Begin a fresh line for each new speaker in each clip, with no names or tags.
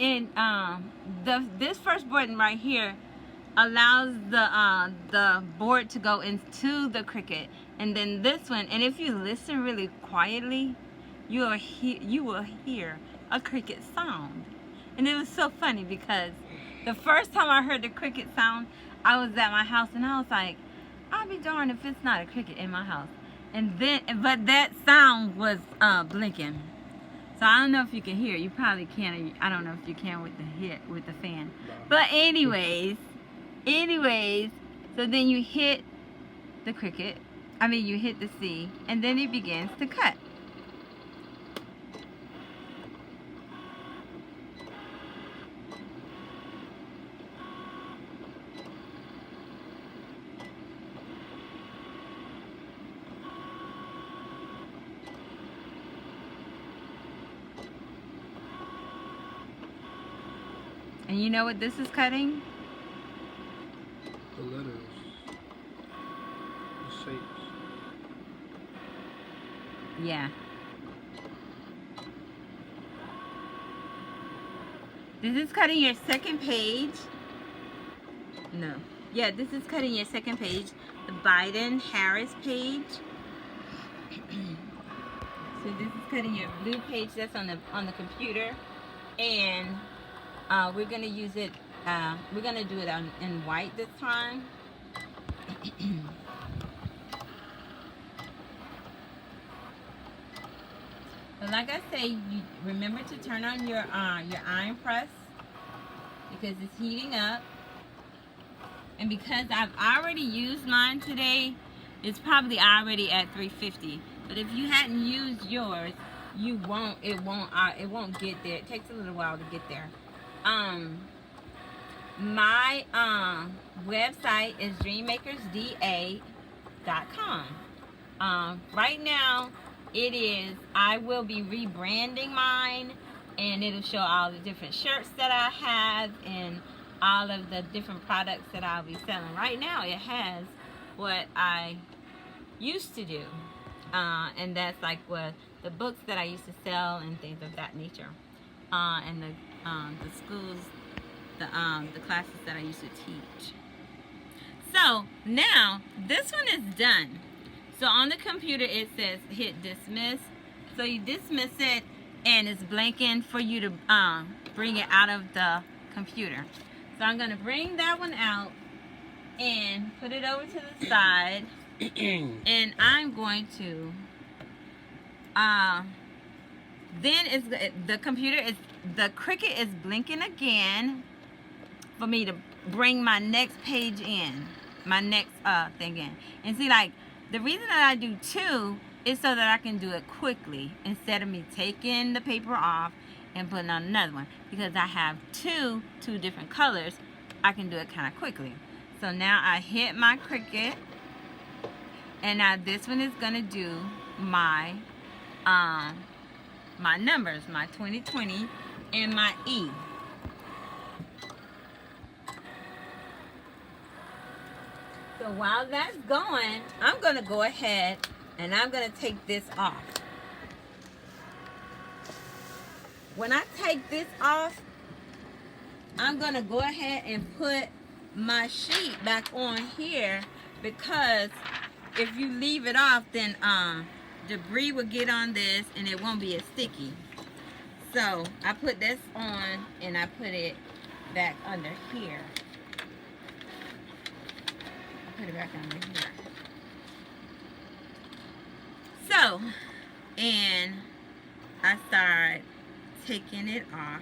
And this first button right here allows the board to go into the Cricut, and then this one, and if you listen really quietly, you will hear a Cricut sound. And it was so funny because the first time I heard the Cricut sound, I was at my house and I was like, I'll be darned if it's not a Cricut in my house. And then, but that sound was blinking. So I don't know if you can hear it. You probably can. I don't know if you can with the fan. But anyways, so then you hit the Cricut. I mean, you hit the C, and then it begins to cut. And you know what this is cutting?
The letters. The shapes.
Yeah. This is cutting your second page. No. Yeah, this is cutting your second page. The Biden-Harris page. So this is cutting your blue page that's on the computer. And we're gonna use it. We're gonna do it in white this time. But like I say, you remember to turn on your iron press because it's heating up. And because I've already used mine today, it's probably already at 350. But if you hadn't used yours, it won't get there. It takes a little while to get there. My website is dreammakersda.com. Right now I will be rebranding mine, and it'll show all the different shirts that I have and all of the different products that I'll be selling. Right now it has what I used to do, and that's like what the books that I used to sell and things of that nature, and the schools, the classes that I used to teach. So now this one is done. So on the computer it says hit dismiss. So you dismiss it and it's blanking for you to bring it out of the computer. So I'm going to bring that one out and put it over to the side. And I'm going to then the Cricut is blinking again for me to bring my next page in, my next thing in. And see, like, the reason that I do two is so that I can do it quickly instead of me taking the paper off and putting on another one. Because I have two different colors, I can do it kind of quickly. So now I hit my Cricut, and now this one is gonna do my my numbers, my 2020 and my E. So while that's going, I'm going to go ahead and I'm going to take this off. When I take this off, I'm going to go ahead and put my sheet back on here, because if you leave it off, then debris will get on this and it won't be as sticky. So I put this on and I put it back under here. Put it back under here. So, and I start taking it off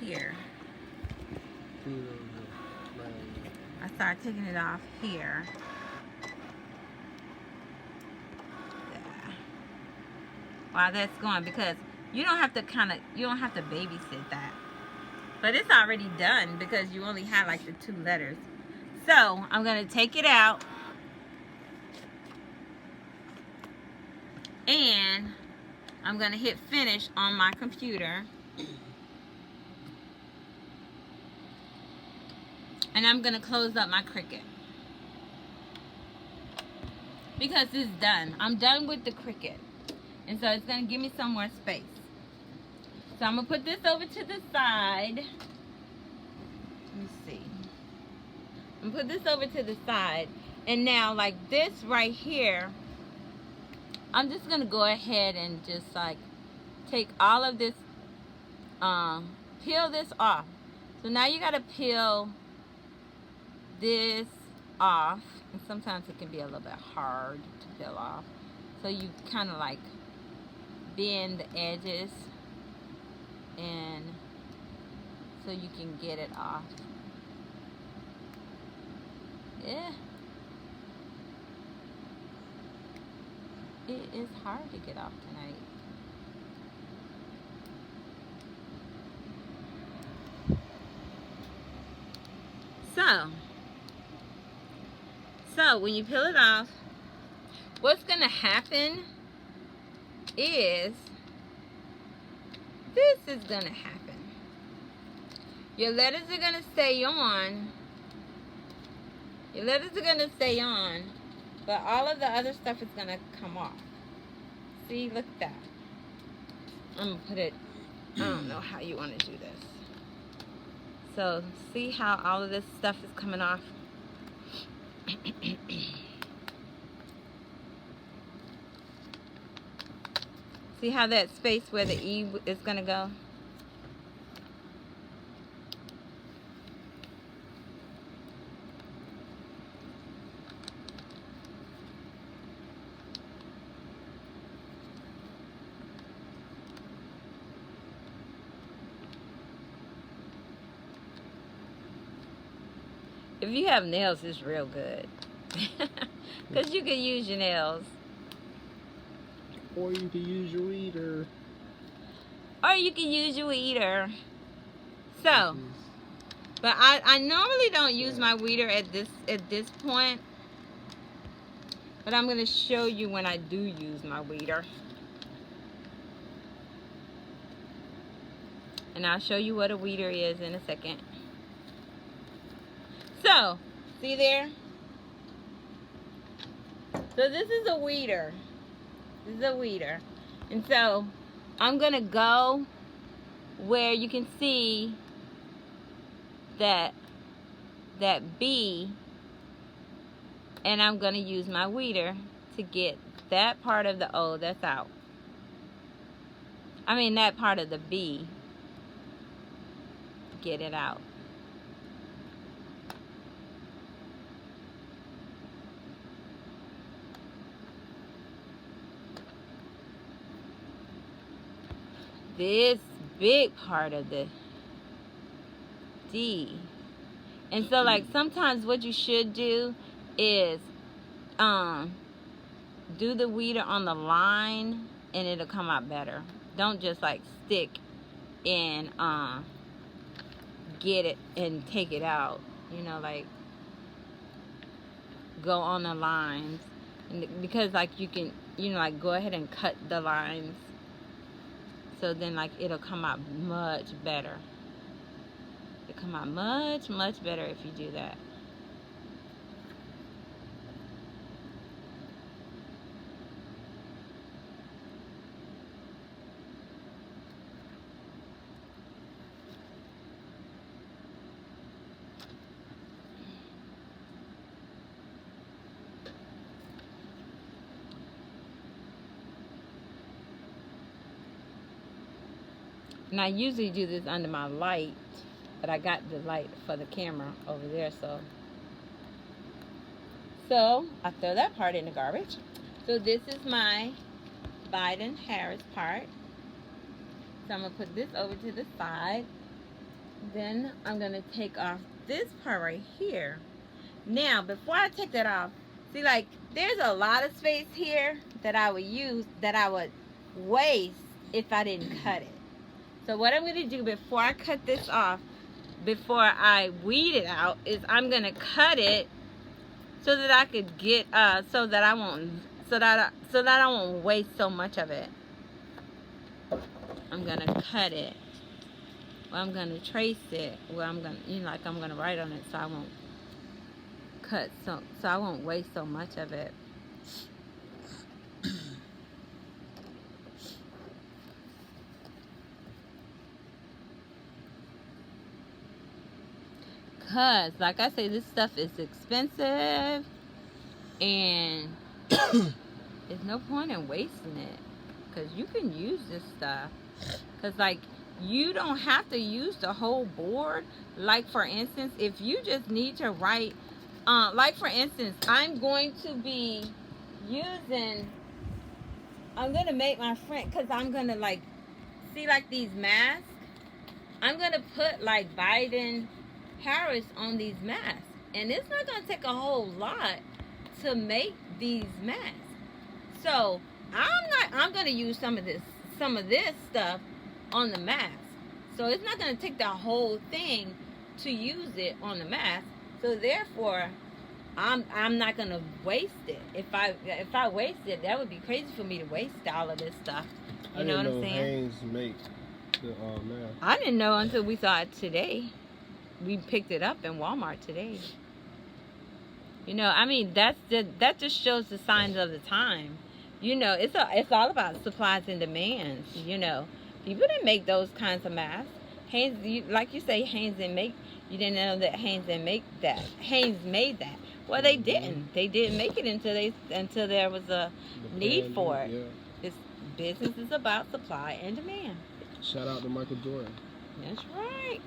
here. I start taking it off here. Yeah. While that's going, because you don't have to babysit that. But it's already done because you only have like the 2 letters. So I'm going to take it out, and I'm going to hit finish on my computer, and I'm going to close up my Cricut because it's done. I'm done with the Cricut, and so it's going to give me some more space. So I'm gonna put this over to the side. Let me see. I'm gonna put this over to the side. And now like this right here, I'm just gonna go ahead and just like take all of this, peel this off. So now you gotta peel this off. And sometimes it can be a little bit hard to peel off. So you kind of like bend the edges and so you can get it off. Yeah. It is hard to get off tonight. So when you peel it off, what's gonna happen is this is gonna happen. Your letters are gonna stay on. Your letters are gonna stay on, but all of the other stuff is gonna come off. See, look at that. I'm gonna put it, I don't know how you wanna do this. So see how all of this stuff is coming off? See how that space where the E is gonna go? If you have nails, it's real good. Because you can use your nails.
Or you can use your weeder.
Or you can use your weeder. So, but I normally don't use my weeder at this point. But I'm going to show you when I do use my weeder. And I'll show you what a weeder is in a second. So, see there? So this is a weeder. This is a weeder. And so, I'm going to go where you can see that B, and I'm going to use my weeder to get that part of the O that's out. I mean that part of the B. Get it out. This big part of the D. And so like sometimes what you should do is do the weeder on the line and it'll come out better. Don't just like stick and get it and take it out. You know, like go on the lines. And because like you can, you know, like go ahead and cut the lines. So then like it'll come out much better. It'll come out much, much better if you do that. And I usually do this under my light, but I got the light for the camera over there, so I throw that part in the garbage. So this is my Biden-Harris part. So I'm going to put this over to the side. Then I'm going to take off this part right here. Now, before I take that off, see, like, there's a lot of space here that I would use, that I would waste if I didn't cut it. So what I'm going to do before I cut this off, before I weed it out, is I'm going to cut it so that I could get, so that I won't waste so much of it. I'm going to cut it. Well, I'm going to trace it. Well, I'm going to, you know, like I'm going to write on it so I won't cut, so I won't waste so much of it. because, like I say, this stuff is expensive, and there's no point in wasting it, because you can use this stuff. Because, like, you don't have to use the whole board. Like, for instance, if you just need to write, like, for instance, I'm going to make my friend, because I'm going to, like, see, like, these masks. I'm going to put, like, Biden Harris on these masks. And it's not going to take a whole lot to make these masks. So, I'm going to use some of this stuff on the mask. So, it's not going to take the whole thing to use it on the mask. So, therefore, I'm not going to waste it. If I waste it, that would be crazy for me to waste all of this stuff. You know what I'm saying?
Hanes make the mask.
I didn't know until we saw it today. We picked it up in Walmart today. You know, I mean, that just shows the signs of the time. You know, it's all about supplies and demands. You know, people didn't make those kinds of masks. Hanes, like you say, Hanes didn't make. You didn't know that Hanes didn't make that. Hanes made that. Well, they didn't. They didn't make it until there was a need for it.
Yeah.
This business is about supply and demand.
Shout out to Michael Jordan.
That's right.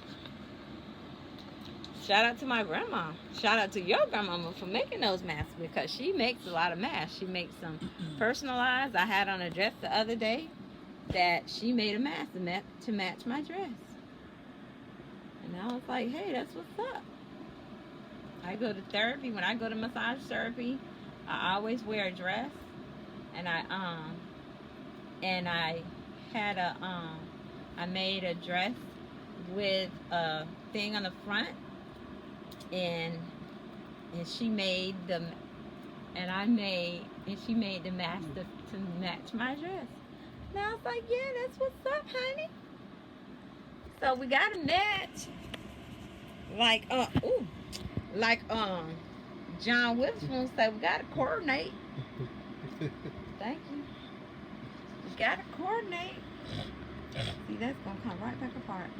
Shout out to my grandma. Shout out to your grandmama for making those masks, because she makes a lot of masks. She makes some personalized. I had on a dress the other day that she made a mask to match my dress. And I was like, hey, that's what's up. I go to therapy. When I go to massage therapy, I always wear a dress. And I had I made a dress with a thing on the front, and she made the mask to match my dress. And I was like, yeah, that's what's up, honey. So we gotta match, like John Witherspoon said, we gotta coordinate. Thank you. We gotta coordinate. See, that's gonna come right back apart.